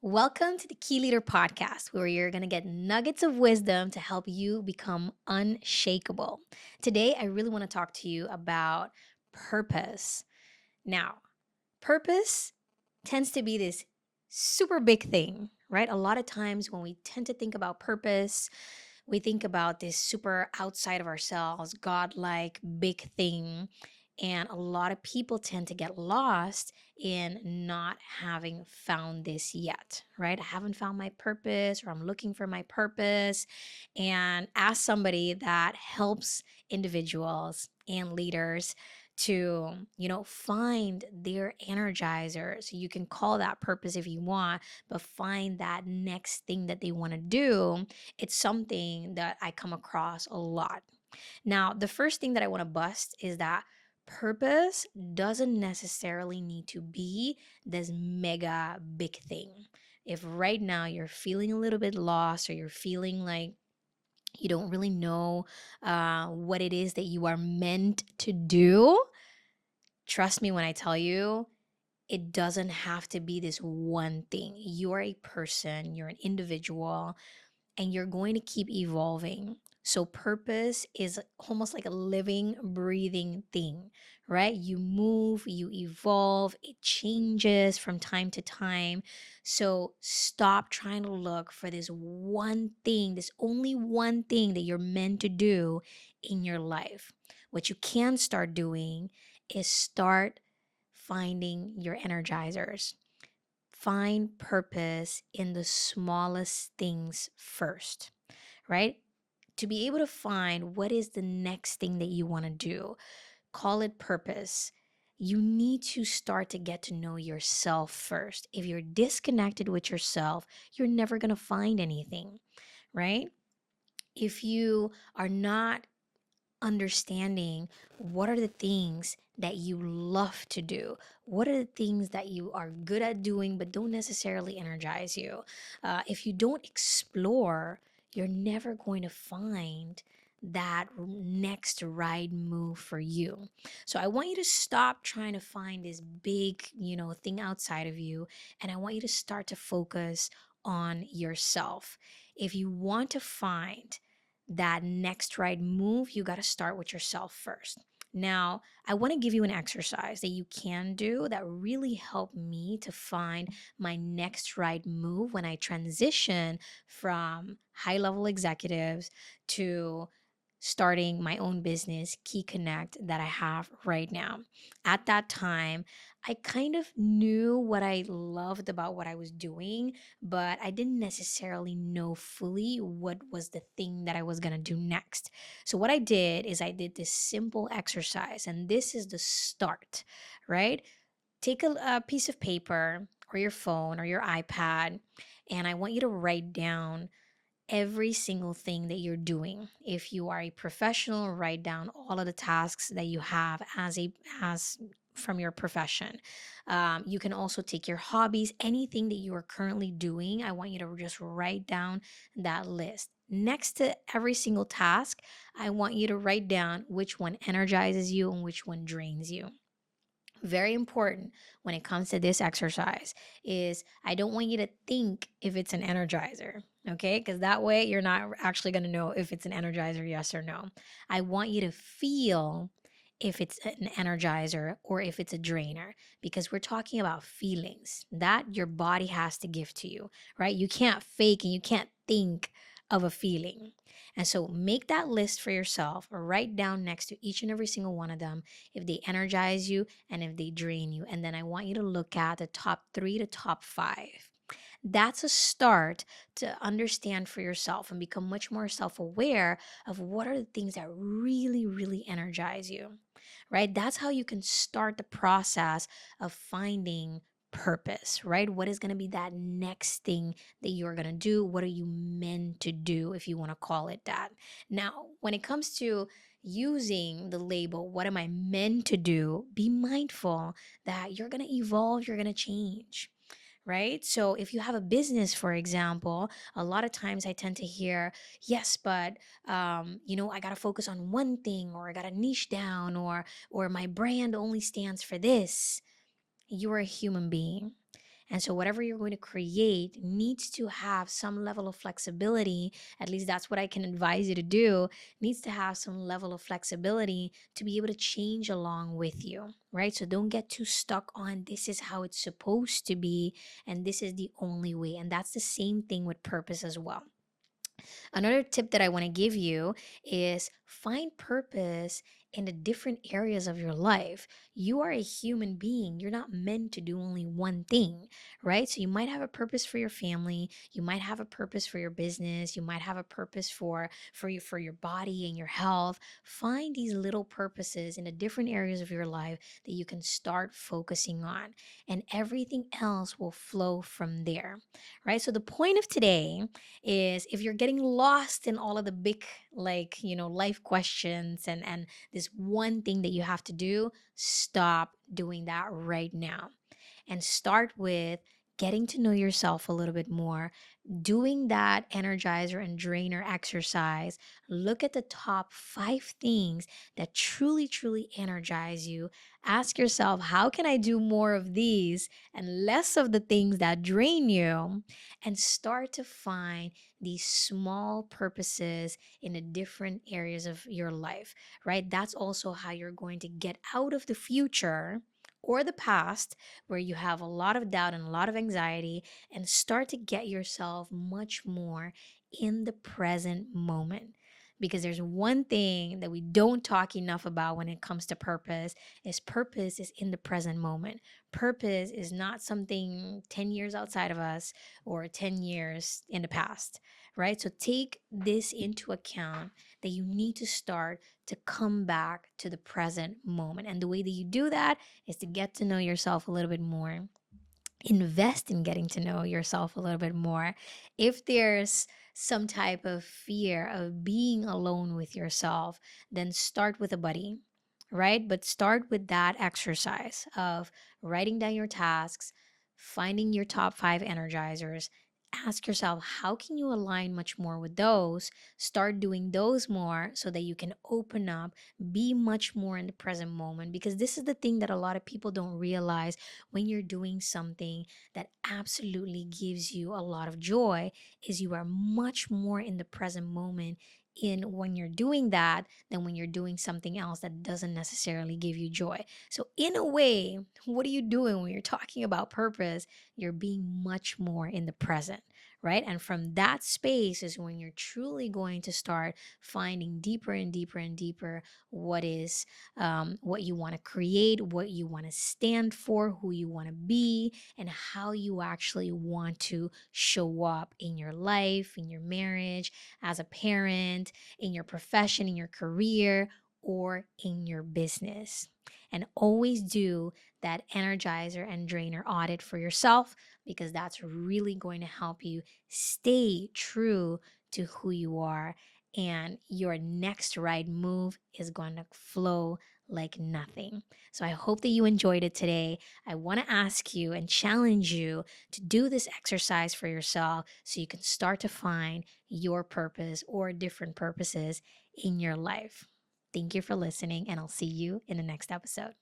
Welcome to the Key Leader Podcast, where you're going to get nuggets of wisdom to help you become unshakable. Today, I really want to talk to you about purpose. Now, purpose tends to be this super big thing, right? A lot of times when we tend to think about purpose, we think about this super outside of ourselves, godlike big thing. And a lot of people tend to get lost in not having found this yet, right? I haven't found my purpose or I'm looking for my purpose. And as somebody that helps individuals and leaders to find their energizers, you can call that purpose if you want, but find that next thing that they want to do. It's something that I come across a lot. Now, the first thing that I want to bust is that purpose doesn't necessarily need to be this mega big thing. If right now you're feeling a little bit lost or you're feeling like you don't really know what it is that you are meant to do, trust me when I tell you, it doesn't have to be this one thing. You are a person, you're an individual, and you're going to keep evolving. So, purpose is almost like a living, breathing thing, right? You move, you evolve, it changes from time to time. So, stop trying to look for this one thing, this only one thing that you're meant to do in your life. What you can start doing is start finding your energizers. Find purpose in the smallest things first, right? To be able to find what is the next thing that you want to do, call it purpose. You need to start to get to know yourself first. If you're disconnected with yourself, you're never going to find anything, right? If you are not understanding what are the things that you love to do, what are the things that you are good at doing but don't necessarily energize you. If you don't explore, you're never going to find that next right move for you. So I want you to stop trying to find this big thing outside of you, and I want you to start to focus on yourself. If you want to find that next right move, you got to start with yourself first. Now, I want to give you an exercise that you can do that really helped me to find my next right move when I transition from high level executives to starting my own business, Key Connect, that I have right now. At that time, I kind of knew what I loved about what I was doing, but I didn't necessarily know fully what was the thing that I was going to do next. So, what I did is I did this simple exercise, and this is the start, right? Take a piece of paper or your phone or your iPad, and I want you to write down every single thing that you're doing. If you are a professional, write down all of the tasks that you have as from your profession. You can also take your hobbies, anything that you are currently doing. I want you to just write down that list. Next to every single task, I want you to write down which one energizes you and which one drains you. Very important when it comes to this exercise is I don't want you to think if it's an energizer, okay? Because that way you're not actually going to know if it's an energizer, yes or no. I want you to feel if it's an energizer or if it's a drainer, because we're talking about feelings that your body has to give to you, right? You can't fake and you can't think of a feeling. And so make that list for yourself or write down next to each and every single one of them if they energize you and if they drain you. And then I want you to look at the top three to top five. That's a start to understand for yourself and become much more self aware of what are the things that really, really energize you, right? That's how you can start the process of finding purpose, right? What is going to be that next thing that you're going to do? What are you meant to do, if you want to call it that? Now, when it comes to using the label, what am I meant to do? Be mindful that you're going to evolve, you're going to change, right? So if you have a business, for example, a lot of times I tend to hear, yes, but I got to focus on one thing, or I got to niche down, or my brand only stands for this. You're a human being. And so, whatever you're going to create needs to have some level of flexibility. At least that's what I can advise you to do. Needs to have some level of flexibility to be able to change along with you, right? So, don't get too stuck on this is how it's supposed to be and this is the only way. And that's the same thing with purpose as well. Another tip that I want to give you is find purpose in the different areas of your life. You are a human being. You're not meant to do only one thing, right? So you might have a purpose for your family, you might have a purpose for your business, you might have a purpose for your body and your health. Find these little purposes in the different areas of your life that you can start focusing on, and everything else will flow from there, right? So the point of today is if you're getting lost in all of the big, like, life questions and this one thing that you have to do, stop doing that right now and start with getting to know yourself a little bit more, doing that energizer and drainer exercise. Look at the top 5 things that truly, truly energize you. Ask yourself, how can I do more of these and less of the things that drain you? And start to find these small purposes in the different areas of your life, right? That's also how you're going to get out of the future or the past where you have a lot of doubt and a lot of anxiety, and start to get yourself much more in the present moment. Because there's one thing that we don't talk enough about when it comes to purpose is in the present moment. Purpose is not something 10 years outside of us or 10 years in the past, right? So take this into account, that you need to start to come back to the present moment. And the way that you do that is to get to know yourself a little bit more. Invest in getting to know yourself a little bit more. If there's some type of fear of being alone with yourself, then start with a buddy, right? But start with that exercise of writing down your tasks, finding your top 5 energizers. Ask yourself, how can you align much more with those? Start doing those more so that you can open up, be much more in the present moment. Because this is the thing that a lot of people don't realize. When you're doing something that absolutely gives you a lot of joy, is you are much more in the present moment in when you're doing that than when you're doing something else that doesn't necessarily give you joy. So in a way, what are you doing when you're talking about purpose? You're being much more in the present, right? And from that space is when you're truly going to start finding deeper and deeper and deeper what you want to create, what you want to stand for, who you want to be, and how you actually want to show up in your life, in your marriage, as a parent, in your profession, in your career, or in your business. And always do that energizer and drainer audit for yourself, because that's really going to help you stay true to who you are, and your next right move is going to flow like nothing. So I hope that you enjoyed it today. I want to ask you and challenge you to do this exercise for yourself so you can start to find your purpose or different purposes in your life. Thank you for listening, and I'll see you in the next episode.